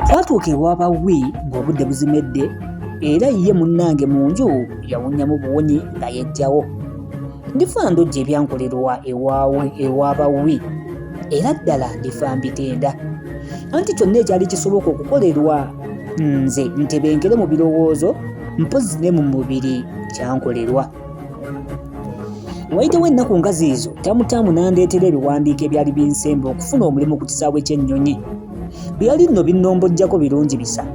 Twatuuka ew'abawi ng'obudde buzimedde era ye munnange mu nju yawunyamu buwonyi nga yejjawo. Ndifa ndojja ebyankolerwa ew'abawi era ddala ndifa mbitenda. Anti kyonna ekyali kisoboka okukolerwa nze ntebenkere mu birowoozo mpozi ne mu mubiri kyankolerwa. Wayitewo ennaku nga ziizo tamutamu n'andeetera ebiwandiiko ebyali binsemba okufuna omulimu ku kisaawe ky'ennyonyi. Byali nno binnombojjako birungi bisa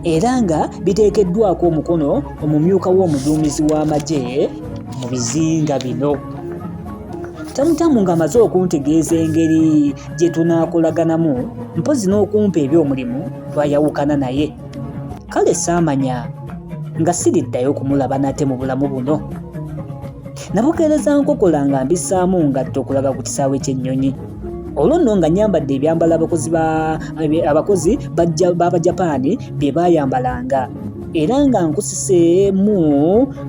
era nga biteekeddwako omukono omumyuka w'omuduumizi w'amagye mu bizinga bino. Tamutamu ng'amaze okuntegeeza engeri gye tunaakolaganamu mpozi n'okumpa eby'omulimu twayawukana naye. Kale saamanya nga siriddayo kumulaba nate mu bulamu buno. Nabukeereza nkokola nga mbissaamu ngatto okulaga ku kisaawe ky'ennyonyi. Olwo nno nga nyambadde ebyambalo abakozi b'Abajapaani bye baayambalanga era nga nkusiseemu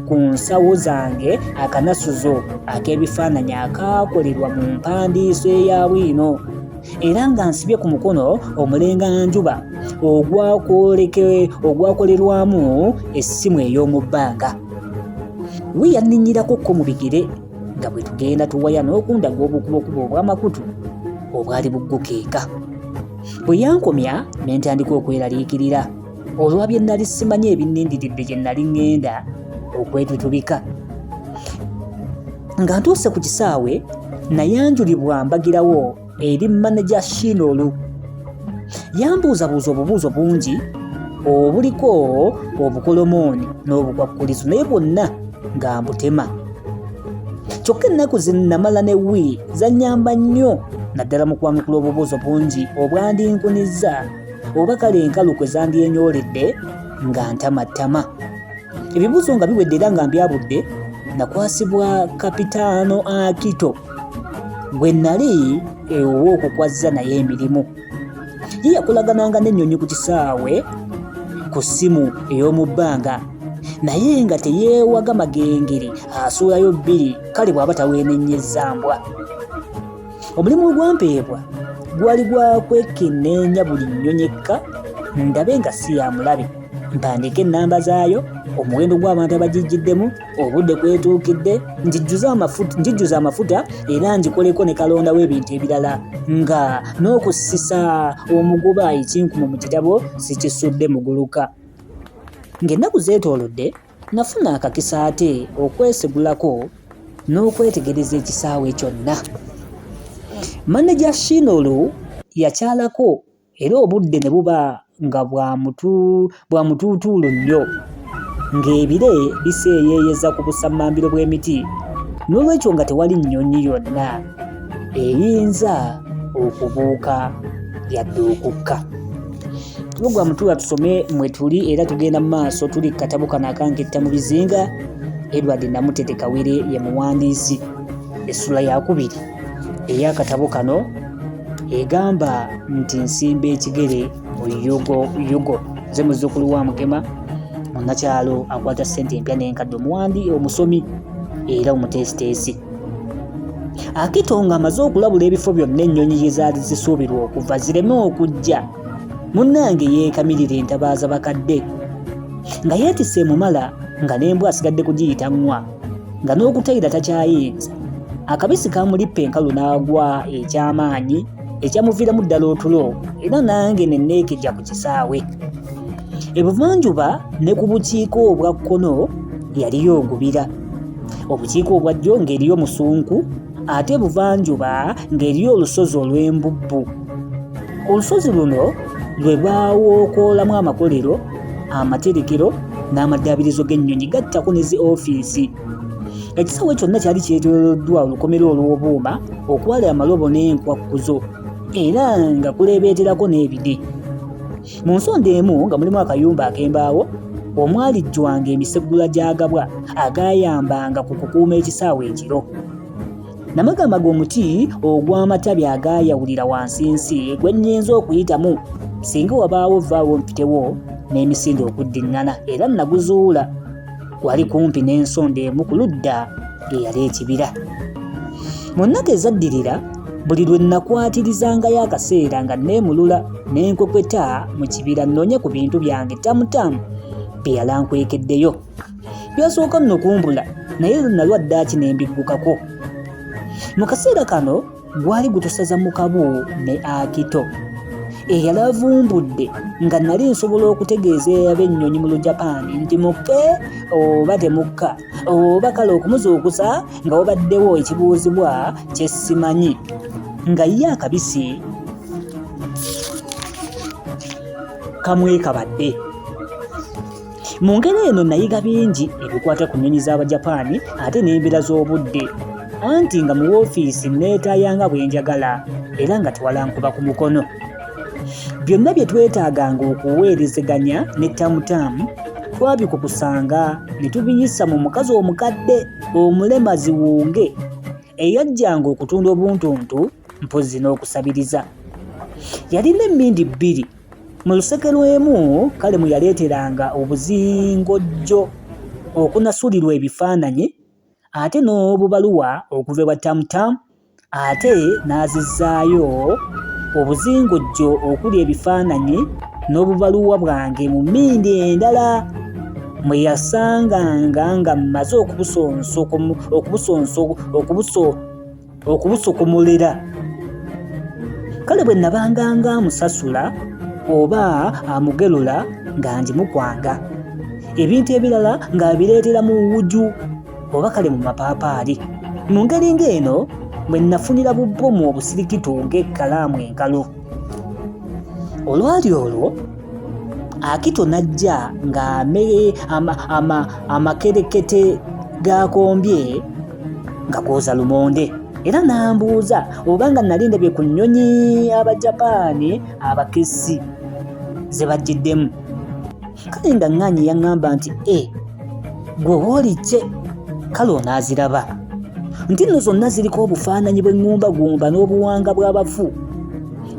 ku nsawo zange akanasuzo ak'ebifaananyi akaakolerwa mu mpandiiso eya bwino era nga nsibye ku mukono omulenganjuba ogwakolerwamu essimu ey'omu bbanga. We yanninnyirako mu bigere nga bwe tugenda tuwaya n'okundaga obukubokubo obw'amakutu obwali buggukeeka. Bwe yankomya ne ntandika okweraliikirira olwa bye nnali simanyi ebinnindiridde gye nnali ŋŋenda okwetutubika. Nga ntuuse ku kisaawe nayanjulibwa mbagirawo eri manager Shinolu. Yambuuzabuuza obubuuzo bungi obuliko obukolomooni n'obukwakkulizo naye bwonna nga mbutema. Kyokka ennaku ze namala ne wi zannyamba nnyo naddala mu kwanukula obubuuzo bungi obwandinkunizza oba kale enkalu kwe zandyenyooledde nga ntamattama. Ebibuuzo nga biwedde era nga mbyabudde nakwasibwa Kapitaano Akito gwe nnali ow'okukwazza naye emirimu. Ye yakolagananga n'ennyonyi ku kisaawe ku ssimu ey'omu bbanga naye nga teyeewaga magengeri asuulayo bbiri kale bw'aba taweenennyezza mbwa. Omulimu ogwampeebwa gwali gwa kwekenneenya buli nnyonyi ekka ndabe nga si ya mulabe, mpandiike ennamba zaayo, omuwendo gw'abantu abagijjiddemu, obudde kwetuukidde, njijjuza amafuta era ngikoleko ne kalonda w'ebintu ebirala nga n'okussisa omuguba ekinkumu mu kitabo sikisudde muguluka. Ng'ennaku zeetoolodde nafuna akakisa ate okwesigulako n'okwetegereza ekisaawe kyonna. Manager Shinolu yakyalako era obudde ne buba nga bwa mutuutuulu nnyo ng'ebire biseeyeeyeza ku busammambiro bw'emiti n'olwekyo nga tewali nnyonyi yonna eyinza okubuuka yadde okukka. Tugwa mutuula tusome mwe tuli era tugenda mu maaso tuli katabu kano akanketta mu bizinga. Edward Namutete Kawere ye muwandiisi. Essula ya 2 ey'akatabo kano egamba nti nsimba ekigere mu yugo nze muzzukulu wa Mugema munnakyalo akwata ssente empya n'enkadde omuwandi omusomi era omuteesiteesi. Akito ng'amaze okulabula ebifo byonna ennyonyi gye zaali zisuubirwa okuva zireme okujja munnange yeekamirira entabaaza bakadde nga yeetisse emumala nga n'embwa asigadde kugiyita nnywa nga n'okutayira takyayinza. Akabisi kamulippa enkalu n'agwa eky'amaanyi ekyamuviiramu ddala otulo era nange ne neekejja ku kisaawe. Ebuvanjuba ne ku bukiiko obwa kkono yaliyo ogubira, obukiiko obwa ddyo ng'eriyo musunku ate ebuvanjuba ng'eriyo olusozi olw'embubbu. Olusozi luno lwe baawokoolamu amakolero, amaterekero n'amaddaabirizo g'ennyonyi gattako ne zi ofiisi. Ekisaawe kyonna kyali kyetooloddwa olukomero olw'obuuma okwala amalobo n'enkwakkuzo era nga kuleebeeterako n'ebide. Mu nsonda emu nga mulimu akayumba ak'embaawo omwalijjwanga emisegula gy'agabwa agaayambanga ku kukuuma ekisaawe ekiro. Namagamaga omuti ogw'amatabi agaayawulira wansinsi gwe nnyinza okuyitamu singa wabaawo vaawo mpitewo n'emisinde okuddiŋŋana era naguzuula. Wali kumpi n'ensonda emu ku ludda eyali ekibira. Mu nnaku ezaddirira buli lwe nakwatirizangayo akaseera nga neemulula n'enkwepeta mu kibira nnonye ku bintu byange tamutamu bye yalankwekeddeyo. Byasooka nno kumbula naye nalwa ddaaki ne mbiggukako. Mu kaseera kano gwali gutusaza mu kabu ne Akito eyali avumbudde nga nali nsobola okutegeeza ab'ennyonyi mu Lujapani nti mukke oba temukka, oba kale okumuzuukusa nga wabaddewo ekibuuzibwa kye simanyi, nga ye akabisi kamwekabadde. Mu ngeri eno nayiga bingi ebikwata ku nnyonyi z'Abajapaani ate n'embeera z'obudde, anti nga mu woofiisi neetaayanga bwe njagala era nga tewalankuba ku mukono. Byonna bye twetaaganga okuweerezeganya ne tamutamu twabikukusanga ne tubiyisa mu mukazi omukadde omulemazi wunge eyajjanga okutunda obuntuntu mpozzi n'okusabiriza. Yalina emmindi bbiri. Mu luseke lw'emu kale mwe yaleeteranga obuzingojjo okunasulirwa ebifaananyi ate n'obubaluwa okuva ewa tamutamu, ate n'azizzaayo obuzingojjo okuli ebifaananyi n'obubaluwa bwange mu mmindi endala mwe yasanganga nga mmaze okubusokomolera. Kale bwe nabanga amusasula oba amugerula nga njimukwanga, ebintu ebirala ng'abireetera mu wuju oba kale mu mapaapaali. Mu ngeri ng'eno bwe nafunira bubbomu obusirikitu ng'ekkalaamu enkalu. Olwali olwo Akito n'ajja ng'amere amakerekete g'akombye nga gooza lumonde, era n'ambuuza oba nga nali ndabye ku nnyonyi Abajapaani abakessi ze bajjiddemu. Kale nga ŋŋaanyi yaŋŋamba nti gwe woolikke, kale onaaziraba nti nno zonna ziriko obufaananyi bw'eŋŋumbagumba n'obuwanga bw'abafu.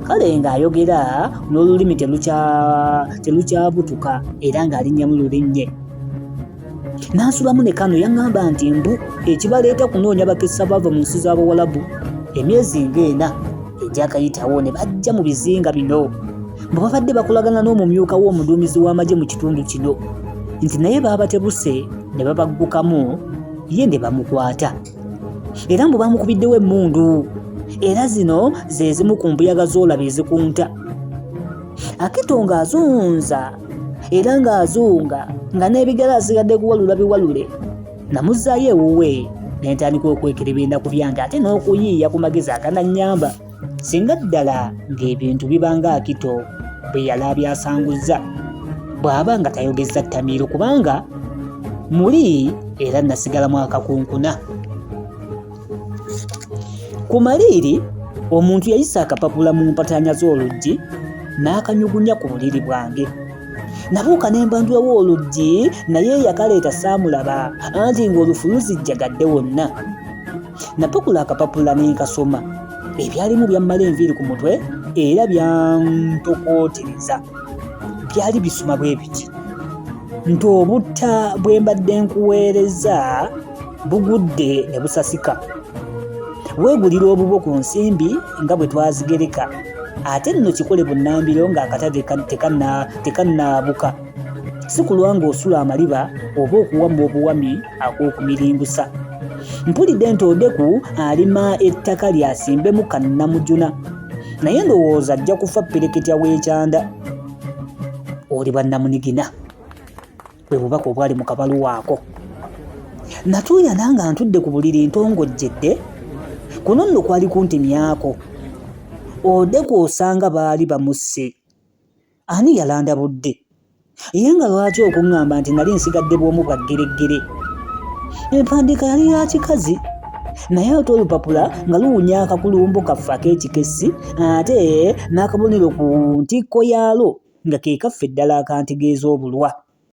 Kale ng'ayogera n'olulimi telukyabutuka era ng'alinnya mu lulinnye. N'ansulamu ne kano yaŋŋamba nti mbu ekibaleeta kunoonya bakessa bava mu nsi z'Abawalabu emyezi ng'ena egyakayitawo ne bajja mu bizinga bino bwe babadde bakolagana n'omumyuka w'omuduumizi w'amagye mu kitundu kino, nti naye baabatebuse ne babaggukamu ye ne bamukwata era mbu bamukubiddewo emmundu, era zino ze zimu ku mbuyaga z'olaba ezikunta. Akito ng'azunza era ng'azunga nga n'ebigala asigadde kuwalula biwalule, namuzzaayo ewuwe ne ntandika okwekerebenda ku byange ate n'okuyiiya ku magezi aganannyamba singa ddala ng'ebintu bibanga Akito bwe yali abyasanguzza bw'aba nga tayogezza ttamiiro, kubanga muli era nasigalamu akakunkuna. Ku maliiri omuntu yayisa akapapula mu mpataanya z'oluggi n'akanyugunya ku buliri bwange. Nabuuka ne mbandulawo oluggi naye yakaleeta saamulaba anti ng'olufu luzijjagadde wonna. Napakula akapapula ne nkasoma. Ebyalimu byammala enviiri ku mutwe era byantokootereza. Byali bisoma bwe biti nti obutta bwe mbadde nkuweereza bugudde ne busasika. Weegulira obubo ku nsimbi nga bwe twazigereka, ate nno kikole bunnambiro ng'akatale tekannaabuka, si kulwa ng'osula amaliba oba okuwamba obuwami ak'okumiringusa. Mpulidde nti Odeku alima ettaka lyasimbemu kannamujuna, naye ndowooza ajja kufa pereketya w'ekyanda. Oli bannamunigina, bwe bubaka obwali mu kabaluwa ako. Natuuyana nga ntudde ku buliri ntongojjedde, kuno nno kwali kuntemyako. Odeku osanga baali bamusse. Ani yalanda budde? Ye nga lwaki okuŋŋamba nti nali nsigadde bw'omu bwa ggereggere? Empandiika yali ya kikazi, naye ate olupapula nga luwunya akakulumbu kaffe ak'ekikessi ate n'akabonero ku ntikko yaalwo nga ke kaffe ddala akantegeeza obulwa.